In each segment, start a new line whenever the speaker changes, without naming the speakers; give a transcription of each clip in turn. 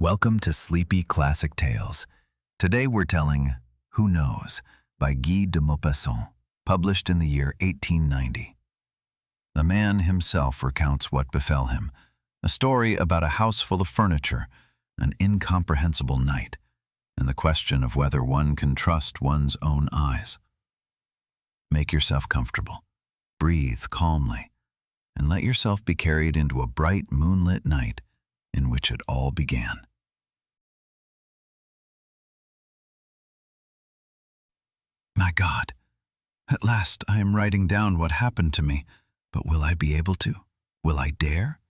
Welcome to Sleepy Classic Tales. Today we're telling Who Knows by Guy de Maupassant, published in the year 1890. The man himself recounts what befell him, a story about a house full of furniture, an incomprehensible night, and the question of whether one can trust one's own eyes. Make yourself comfortable, breathe calmly, and let yourself be carried into a bright moonlit night in which it all began. My God, at last I am writing down what happened to me, but will I be able to? Will I dare?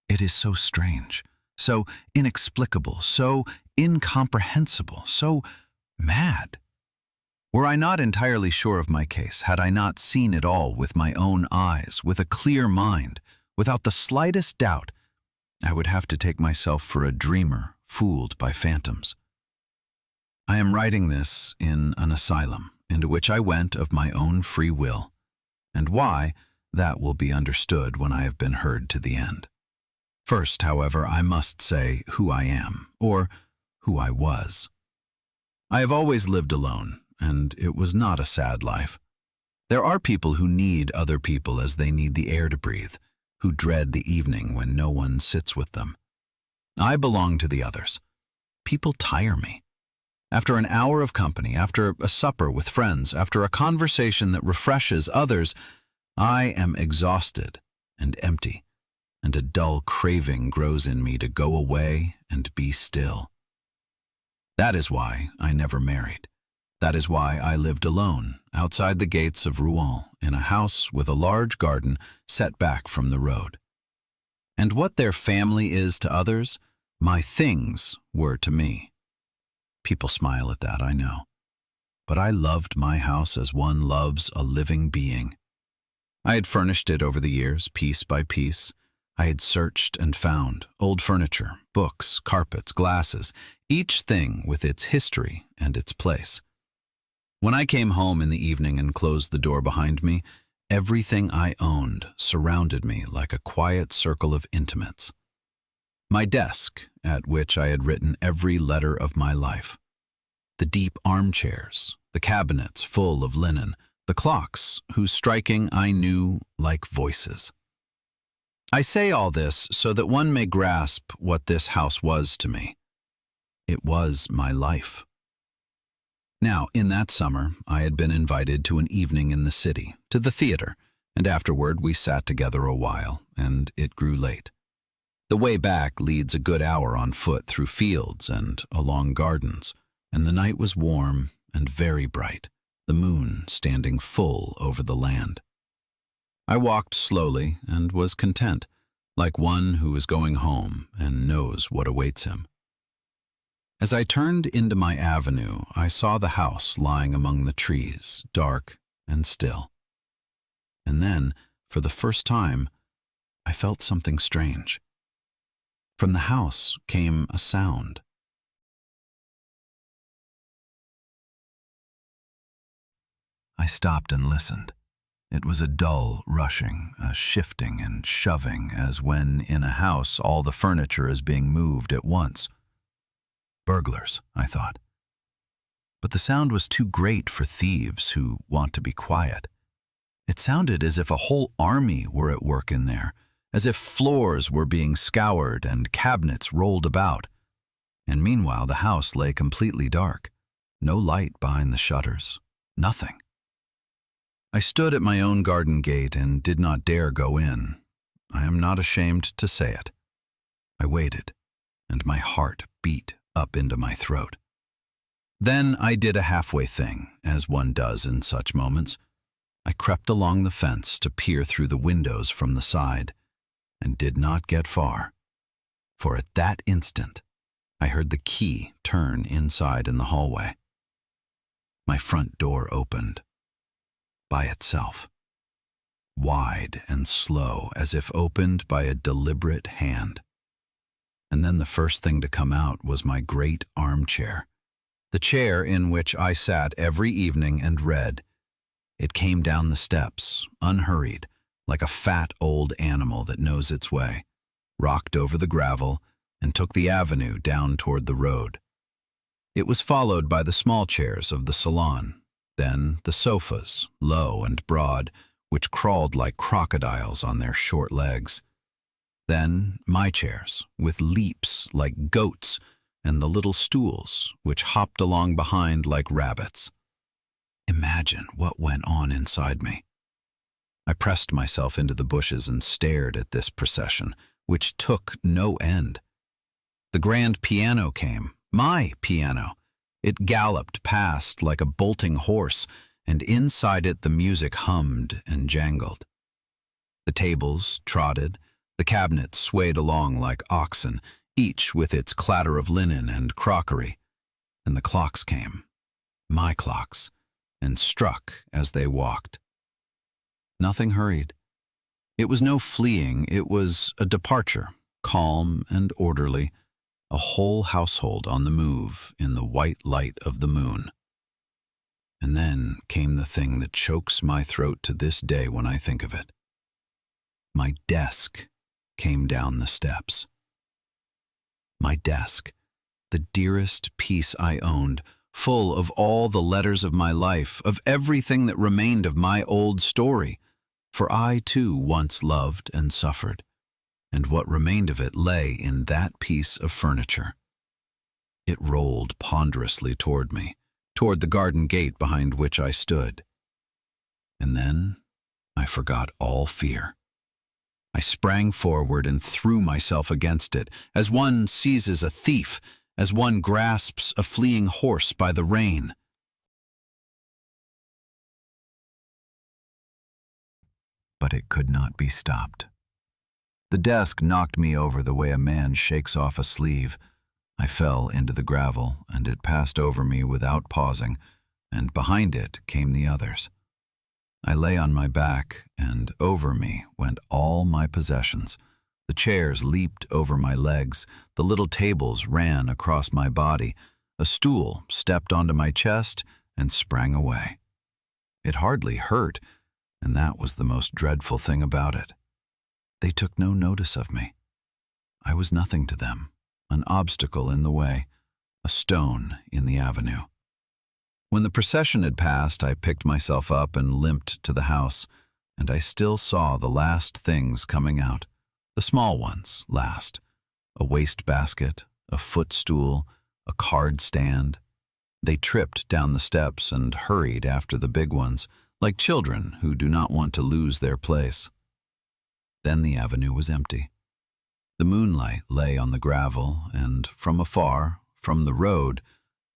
It is so strange, so inexplicable, so incomprehensible, so mad. Were I not entirely sure of my case, had I not seen it all with my own eyes, with a clear mind, without the slightest doubt, I would have to take myself for a dreamer fooled by phantoms. I am writing this in an asylum, into which I went of my own free will, and why, that will be understood when I have been heard to the end. First, however, I must say who I am, or who I was. I have always lived alone, and it was not a sad life. There are people who need other people as they need the air to breathe, who dread the evening when no one sits with them. I belong to the others. People tire me. After an hour of company, after a supper with friends, after a conversation that refreshes others, I am exhausted and empty, and a dull craving grows in me to go away and be still. That is why I never married. That is why I lived alone, outside the gates of Rouen, in a house with a large garden set back from the road. And what their family is to others, my things were to me. People smile at that, I know. But I loved my house as one loves a living being. I had furnished it over the years, piece by piece. I had searched and found old furniture, books, carpets, glasses, each thing with its history and its place. When I came home in the evening and closed the door behind me, everything I owned surrounded me like a quiet circle of intimates. My desk, at which I had written every letter of my life. The deep armchairs, the cabinets full of linen, the clocks whose striking I knew like voices. I say all this so that one may grasp what this house was to me. It was my life. Now, in that summer, I had been invited to an evening in the city, to the theater, and afterward we sat together a while, and it grew late. The way back leads a good hour on foot through fields and along gardens, and the night was warm and very bright, the moon standing full over the land. I walked slowly and was content, like one who is going home and knows what awaits him. As I turned into my avenue, I saw the house lying among the trees, dark and still. And then, for the first time, I felt something strange. From the house came a sound. I stopped and listened. It was a dull rushing, a shifting and shoving, as when in a house all the furniture is being moved at once. Burglars, I thought. But the sound was too great for thieves who want to be quiet. It sounded as if a whole army were at work in there, as if floors were being scoured and cabinets rolled about. And meanwhile the house lay completely dark. No light behind the shutters. Nothing. I stood at my own garden gate and did not dare go in. I am not ashamed to say it. I waited, and my heart beat up into my throat. Then I did a halfway thing, as one does in such moments. I crept along the fence to peer through the windows from the side, and did not get far, for at that instant I heard the key turn inside in the hallway. My front door opened, by itself, wide and slow, as if opened by a deliberate hand. And then the first thing to come out was my great armchair, the chair in which I sat every evening and read. It came down the steps, unhurried, like a fat old animal that knows its way, rocked over the gravel, and took the avenue down toward the road. It was followed by the small chairs of the salon, then the sofas, low and broad, which crawled like crocodiles on their short legs. Then my chairs, with leaps like goats, and the little stools, which hopped along behind like rabbits. Imagine what went on inside me. I pressed myself into the bushes and stared at this procession, which took no end. The grand piano came, my piano. It galloped past like a bolting horse, and inside it the music hummed and jangled. The tables trotted, the cabinets swayed along like oxen, each with its clatter of linen and crockery. And the clocks came, my clocks, and struck as they walked. Nothing hurried. It was no fleeing, it was a departure, calm and orderly, a whole household on the move in the white light of the moon. And then came the thing that chokes my throat to this day when I think of it. My desk came down the steps. My desk, the dearest piece I owned, full of all the letters of my life, of everything that remained of my old story. For I, too, once loved and suffered, and what remained of it lay in that piece of furniture. It rolled ponderously toward me, toward the garden gate behind which I stood. And then I forgot all fear. I sprang forward and threw myself against it, as one seizes a thief, as one grasps a fleeing horse by the rein. But it could not be stopped. The desk knocked me over the way a man shakes off a sleeve. I fell into the gravel, and it passed over me without pausing, and behind it came the others. I lay on my back, and over me went all my possessions. The chairs leaped over my legs, the little tables ran across my body, a stool stepped onto my chest and sprang away. It hardly hurt, and that was the most dreadful thing about it. They took no notice of me. I was nothing to them, an obstacle in the way, a stone in the avenue. When the procession had passed, I picked myself up and limped to the house, and I still saw the last things coming out, the small ones last, a wastebasket, a footstool, a card stand. They tripped down the steps and hurried after the big ones, like children who do not want to lose their place. Then the avenue was empty. The moonlight lay on the gravel, and from afar, from the road,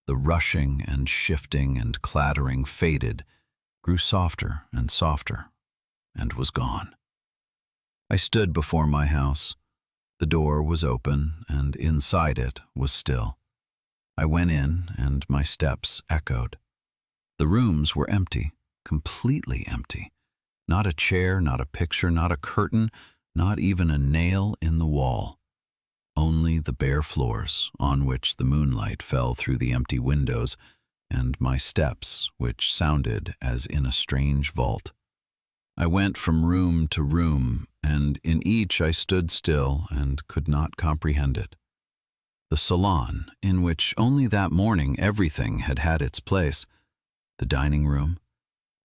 the rushing and shifting and clattering faded, grew softer and softer, and was gone. I stood before my house. The door was open, and inside it was still. I went in, and my steps echoed. The rooms were empty, completely empty. Not a chair, not a picture, not a curtain, not even a nail in the wall. Only the bare floors, on which the moonlight fell through the empty windows, and my steps, which sounded as in a strange vault. I went from room to room, and in each I stood still and could not comprehend it. The salon, in which only that morning everything had had its place, the dining room,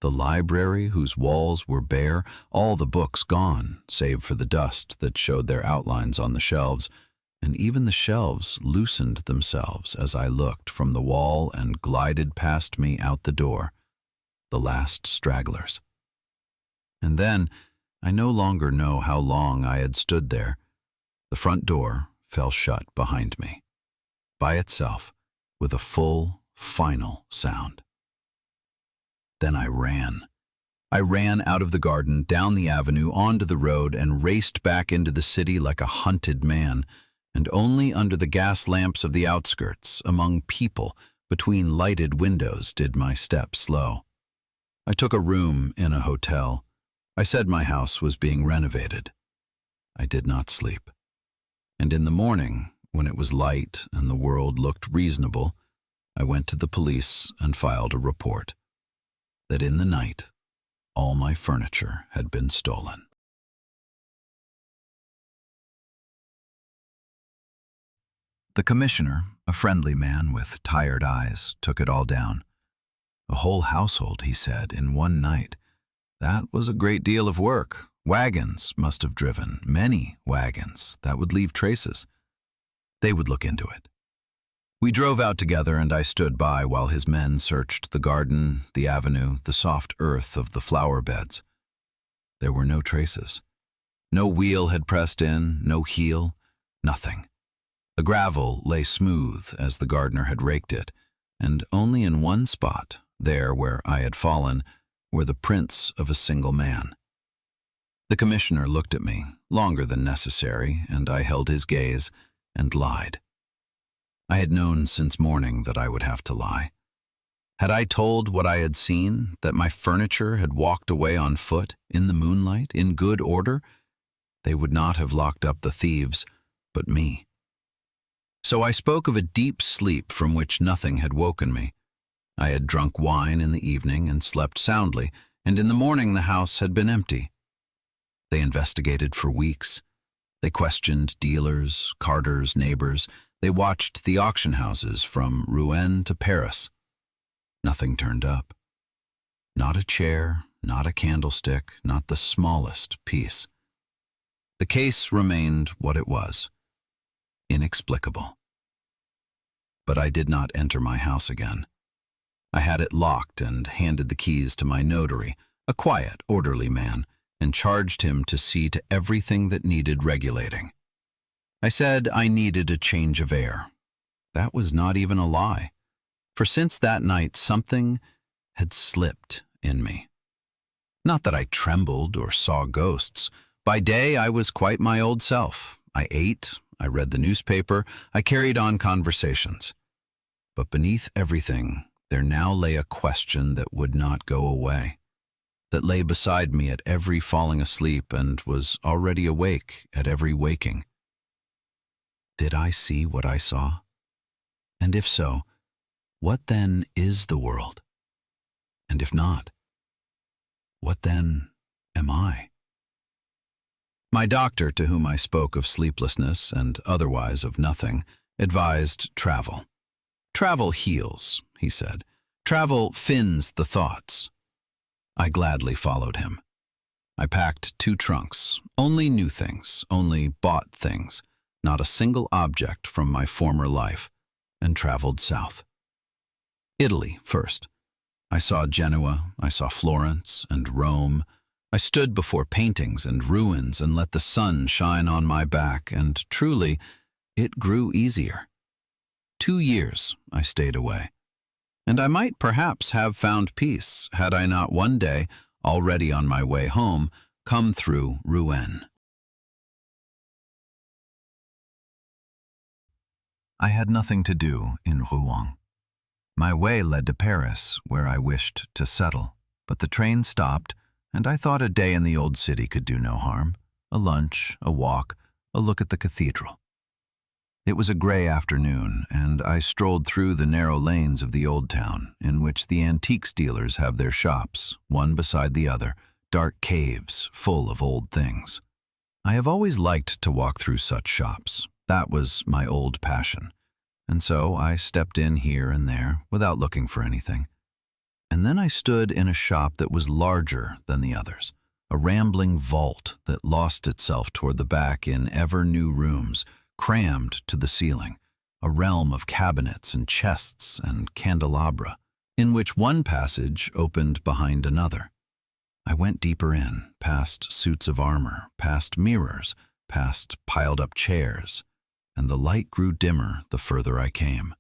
the library whose walls were bare, all the books gone, save for the dust that showed their outlines on the shelves, and even the shelves loosened themselves as I looked from the wall and glided past me out the door, the last stragglers. And then, I no longer know how long I had stood there. The front door fell shut behind me, by itself, with a full, final sound. Then I ran. I ran out of the garden, down the avenue, onto the road, and raced back into the city like a hunted man, and only under the gas lamps of the outskirts, among people, between lighted windows, did my steps slow. I took a room in a hotel. I said my house was being renovated. I did not sleep. And in the morning, when it was light and the world looked reasonable, I went to the police and filed a report that in the night, all my furniture had been stolen. The commissioner, a friendly man with tired eyes, took it all down. A whole household, he said, in one night. That was a great deal of work. Wagons must have driven, many wagons, that would leave traces. They would look into it. We drove out together, and I stood by while his men searched the garden, the avenue, the soft earth of the flower beds. There were no traces. No wheel had pressed in, no heel, nothing. The gravel lay smooth as the gardener had raked it, and only in one spot, there where I had fallen, were the prints of a single man. The commissioner looked at me, longer than necessary, and I held his gaze and lied. I had known since morning that I would have to lie. Had I told what I had seen, that my furniture had walked away on foot, in the moonlight, in good order, they would not have locked up the thieves, but me. So I spoke of a deep sleep from which nothing had woken me. I had drunk wine in the evening and slept soundly, and in the morning the house had been empty. They investigated for weeks. They questioned dealers, carters, neighbors. They watched the auction houses from Rouen to Paris. Nothing turned up. Not a chair, not a candlestick, not the smallest piece. The case remained what it was, inexplicable. But I did not enter my house again. I had it locked and handed the keys to my notary, a quiet, orderly man, and charged him to see to everything that needed regulating. I said I needed a change of air. That was not even a lie, for since that night something had slipped in me. Not that I trembled or saw ghosts. By day I was quite my old self. I ate, I read the newspaper, I carried on conversations. But beneath everything, there now lay a question that would not go away, that lay beside me at every falling asleep and was already awake at every waking. Did I see what I saw? And if so, what then is the world? And if not, what then am I? My doctor, to whom I spoke of sleeplessness and otherwise of nothing, advised travel. Travel heals, he said. Travel thins the thoughts. I gladly followed him. I packed 2 trunks, only new things, only bought things, not a single object from my former life, and traveled south. Italy first. I saw Genoa, I saw Florence and Rome. I stood before paintings and ruins and let the sun shine on my back, and truly, it grew easier. 2 years I stayed away, and I might perhaps have found peace had I not one day, already on my way home, come through Rouen. I had nothing to do in Rouen. My way led to Paris, where I wished to settle, but the train stopped, and I thought a day in the old city could do no harm. A lunch, a walk, a look at the cathedral. It was a gray afternoon, and I strolled through the narrow lanes of the old town, in which the antiques dealers have their shops, one beside the other, dark caves full of old things. I have always liked to walk through such shops. That was my old passion, and so I stepped in here and there without looking for anything. And then I stood in a shop that was larger than the others, a rambling vault that lost itself toward the back in ever-new rooms, crammed to the ceiling, a realm of cabinets and chests and candelabra, in which one passage opened behind another. I went deeper in, past suits of armor, past mirrors, past piled-up chairs, and the light grew dimmer the further I came.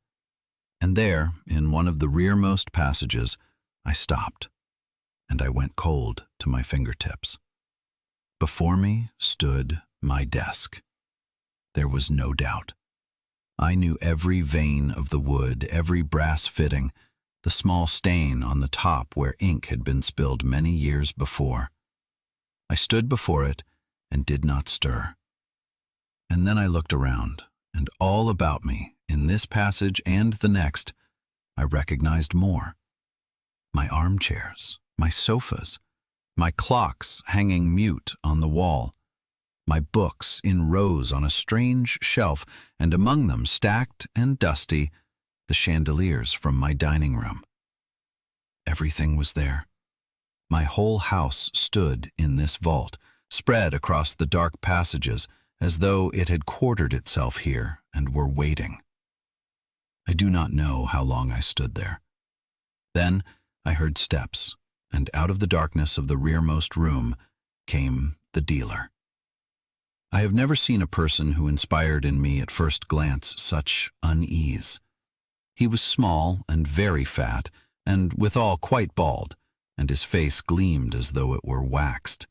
And there, in one of the rearmost passages, I stopped, and I went cold to my fingertips. Before me stood my desk. There was no doubt. I knew every vein of the wood, every brass fitting, the small stain on the top where ink had been spilled many years before. I stood before it and did not stir. And then I looked around, and all about me, in this passage and the next, I recognized more. My armchairs, my sofas, my clocks hanging mute on the wall, my books in rows on a strange shelf, and among them, stacked and dusty, the chandeliers from my dining room. Everything was there. My whole house stood in this vault, spread across the dark passages, as though it had quartered itself here and were waiting. I do not know how long I stood there. Then I heard steps, and out of the darkness of the rearmost room came the dealer. I have never seen a person who inspired in me at first glance such unease. He was small and very fat, and withal quite bald, and his face gleamed as though it were waxed.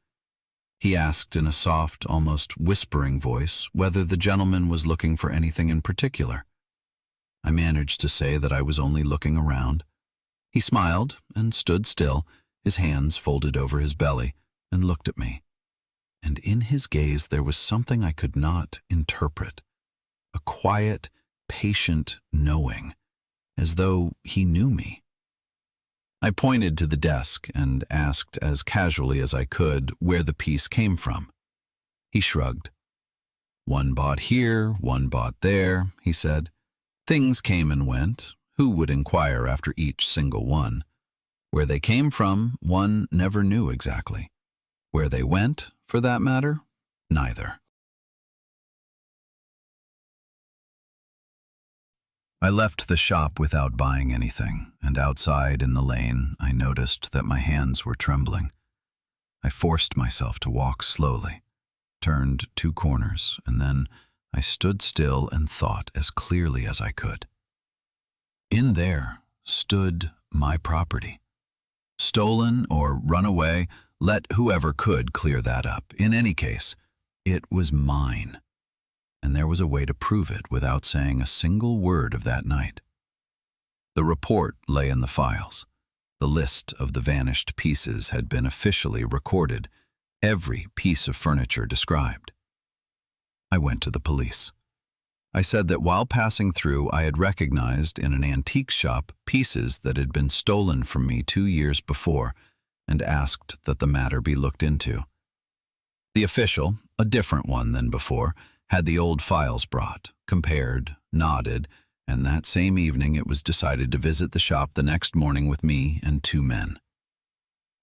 He asked in a soft, almost whispering voice whether the gentleman was looking for anything in particular. I managed to say that I was only looking around. He smiled and stood still, his hands folded over his belly, and looked at me. And in his gaze there was something I could not interpret, a quiet, patient knowing, as though he knew me. I pointed to the desk and asked as casually as I could where the piece came from. He shrugged. "One bought here, one bought there," he said. "Things came and went. Who would inquire after each single one? Where they came from, one never knew exactly. Where they went, for that matter, neither." I left the shop without buying anything, and outside in the lane I noticed that my hands were trembling. I forced myself to walk slowly, turned 2 corners, and then I stood still and thought as clearly as I could. In there stood my property. Stolen or run away, let whoever could clear that up. In any case, it was mine. And there was a way to prove it without saying a single word of that night. The report lay in the files. The list of the vanished pieces had been officially recorded, every piece of furniture described. I went to the police. I said that while passing through, I had recognized in an antique shop pieces that had been stolen from me 2 years before, and asked that the matter be looked into. The official, a different one than before, had the old files brought, compared, nodded, and that same evening it was decided to visit the shop the next morning with me and 2 men.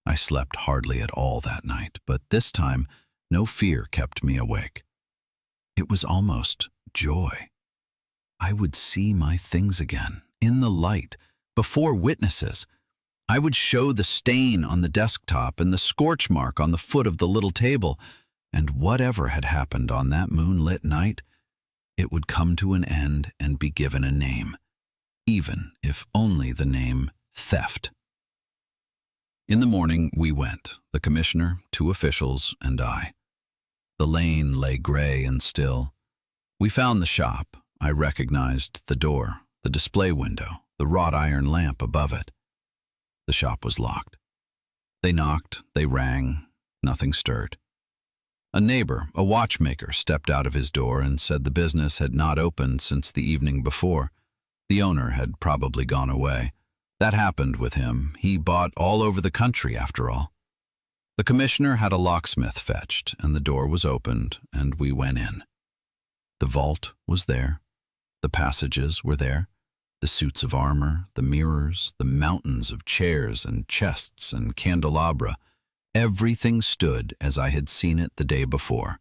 I slept hardly at all that night, but this time no fear kept me awake. It was almost joy. I would see my things again, in the light, before witnesses. I would show the stain on the desktop and the scorch mark on the foot of the little table, and whatever had happened on that moonlit night, it would come to an end and be given a name, even if only the name theft. In the morning we went, the commissioner, 2 officials, and I. The lane lay gray and still. We found the shop. I recognized the door, the display window, the wrought iron lamp above it. The shop was locked. They knocked, they rang, nothing stirred. A neighbor, a watchmaker, stepped out of his door and said the business had not opened since the evening before. The owner had probably gone away. That happened with him. He bought all over the country, after all. The commissioner had a locksmith fetched, and the door was opened, and we went in. The vault was there. The passages were there. The suits of armor, the mirrors, the mountains of chairs and chests and candelabra. Everything stood as I had seen it the day before.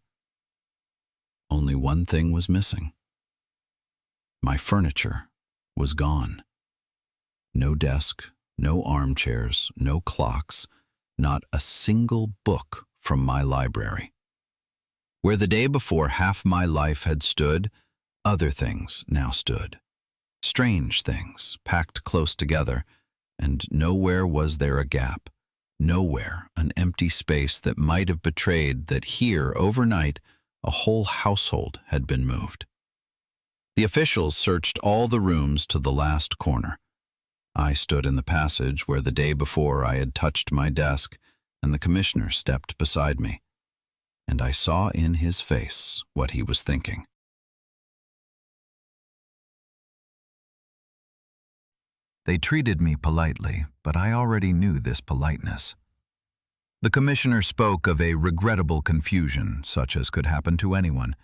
Only one thing was missing. My furniture was gone. No desk, no armchairs, no clocks, not a single book from my library. Where the day before half my life had stood, other things now stood. Strange things, packed close together, and nowhere was there a gap, nowhere an empty space that might have betrayed that here, overnight, a whole household had been moved. The officials searched all the rooms to the last corner. I stood in the passage where the day before I had touched my desk, and the commissioner stepped beside me. And I saw in his face what he was thinking. They treated me politely, but I already knew this politeness. The commissioner spoke of a regrettable confusion, such as could happen to anyone.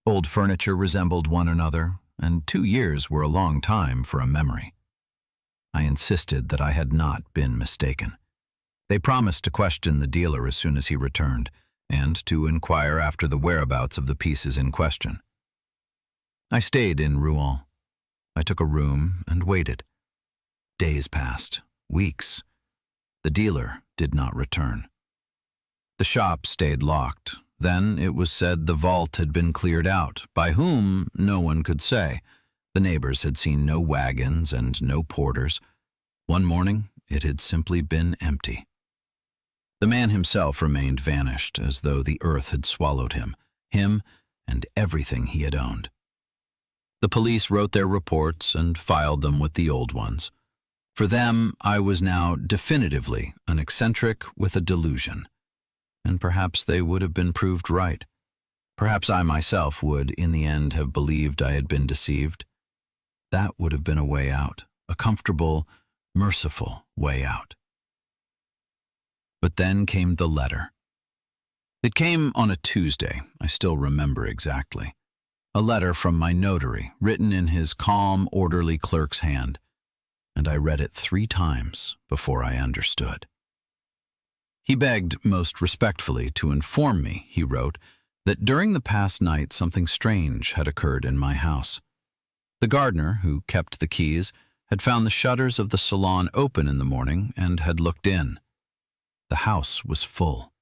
Old furniture resembled one another, and 2 years were a long time for a memory. I insisted that I had not been mistaken. They promised to question the dealer as soon as he returned, and to inquire after the whereabouts of the pieces in question. I stayed in Rouen. I took a room and waited. Days passed, weeks. The dealer did not return. The shop stayed locked. Then it was said the vault had been cleared out. By whom, no one could say. The neighbors had seen no wagons and no porters. One morning, it had simply been empty. The man himself remained vanished, as though the earth had swallowed him and everything he had owned. The police wrote their reports and filed them with the old ones. For them, I was now definitively an eccentric with a delusion. And perhaps they would have been proved right. Perhaps I myself would, in the end, have believed I had been deceived. That would have been a way out, a comfortable, merciful way out. But then came the letter. It came on a Tuesday, I still remember exactly. A letter from my notary, written in his calm, orderly clerk's hand, and I read it 3 times before I understood. He begged most respectfully to inform me, he wrote, that during the past night something strange had occurred in my house. The gardener, who kept the keys, had found the shutters of the salon open in the morning and had looked in. The house was full.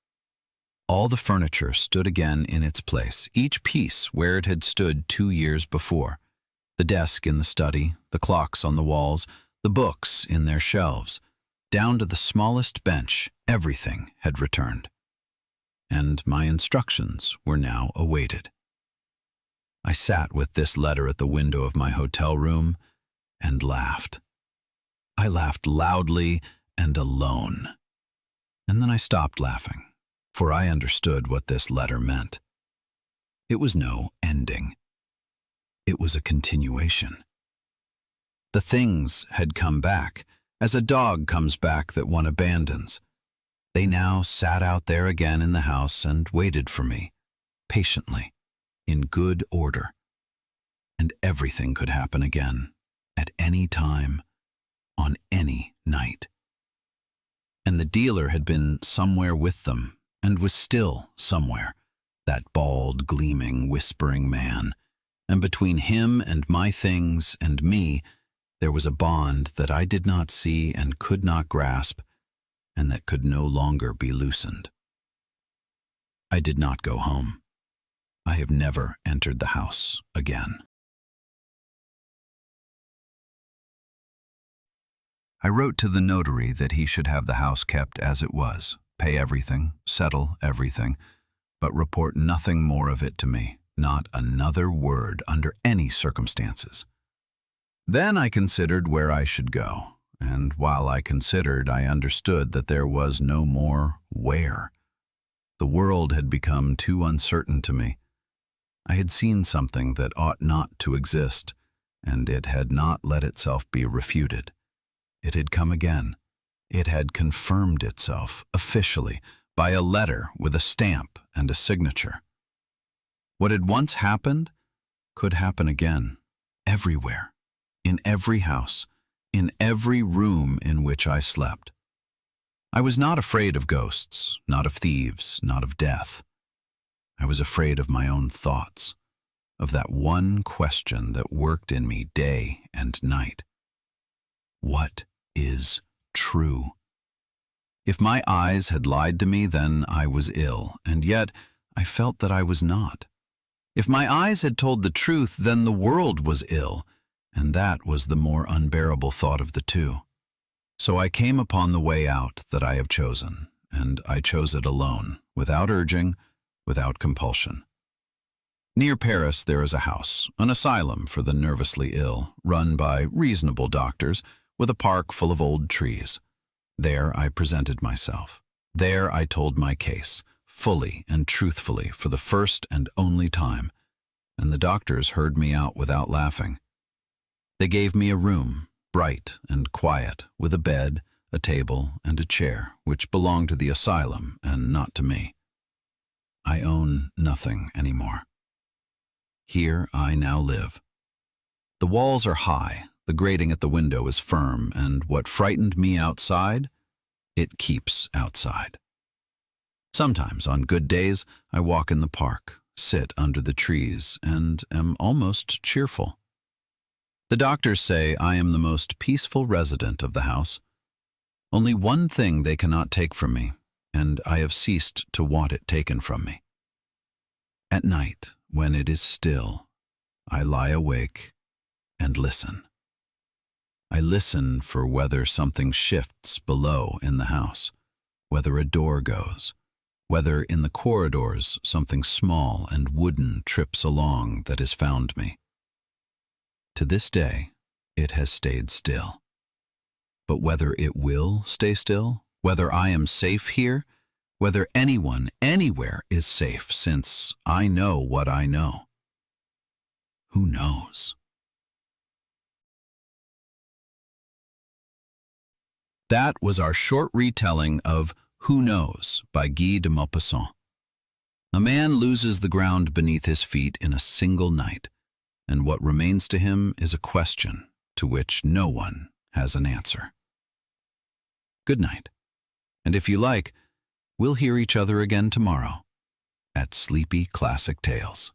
All the furniture stood again in its place, each piece where it had stood 2 years before. The desk in the study, the clocks on the walls, the books in their shelves. Down to the smallest bench, everything had returned. And my instructions were now awaited. I sat with this letter at the window of my hotel room and laughed. I laughed loudly and alone. And then I stopped laughing, for I understood what this letter meant. It was no ending. It was a continuation. The things had come back, as a dog comes back that one abandons. They now sat out there again in the house and waited for me, patiently, in good order. And everything could happen again, at any time, on any night. And the dealer had been somewhere with them, and was still somewhere, that bald, gleaming, whispering man. And between him and my things and me, there was a bond that I did not see and could not grasp, and that could no longer be loosened. I did not go home. I have never entered the house again. I wrote to the notary that he should have the house kept as it was, pay everything, settle everything, but report nothing more of it to me, not another word under any circumstances. Then I considered where I should go, and while I considered, I understood that there was no more where. The world had become too uncertain to me. I had seen something that ought not to exist, and it had not let itself be refuted. It had come again. It had confirmed itself, officially, by a letter with a stamp and a signature. What had once happened could happen again, everywhere, in every house, in every room in which I slept. I was not afraid of ghosts, not of thieves, not of death. I was afraid of my own thoughts, of that one question that worked in me day and night. What is true? If my eyes had lied to me, then I was ill, and yet I felt that I was not. If my eyes had told the truth, then the world was ill, and that was the more unbearable thought of the two. So I came upon the way out that I have chosen, and I chose it alone, without urging, without compulsion. Near Paris there is a house, an asylum for the nervously ill, run by reasonable doctors, with a park full of old trees. There I presented myself. There I told my case, fully and truthfully for the first and only time, and the doctors heard me out without laughing. They gave me a room, bright and quiet, with a bed, a table, and a chair, which belong to the asylum and not to me. I own nothing anymore. Here I now live. The walls are high, the grating at the window is firm, and what frightened me outside, it keeps outside. Sometimes, on good days, I walk in the park, sit under the trees, and am almost cheerful. The doctors say I am the most peaceful resident of the house. Only one thing they cannot take from me, and I have ceased to want it taken from me. At night, when it is still, I lie awake and listen. I listen for whether something shifts below in the house, whether a door goes, whether in the corridors something small and wooden trips along that has found me. To this day, it has stayed still. But whether it will stay still, whether I am safe here, whether anyone anywhere is safe, since I know what I know, who knows? That was our short retelling of Who Knows by Guy de Maupassant. A man loses the ground beneath his feet in a single night, and what remains to him is a question to which no one has an answer. Good night, and if you like, we'll hear each other again tomorrow at Sleepy Classic Tales.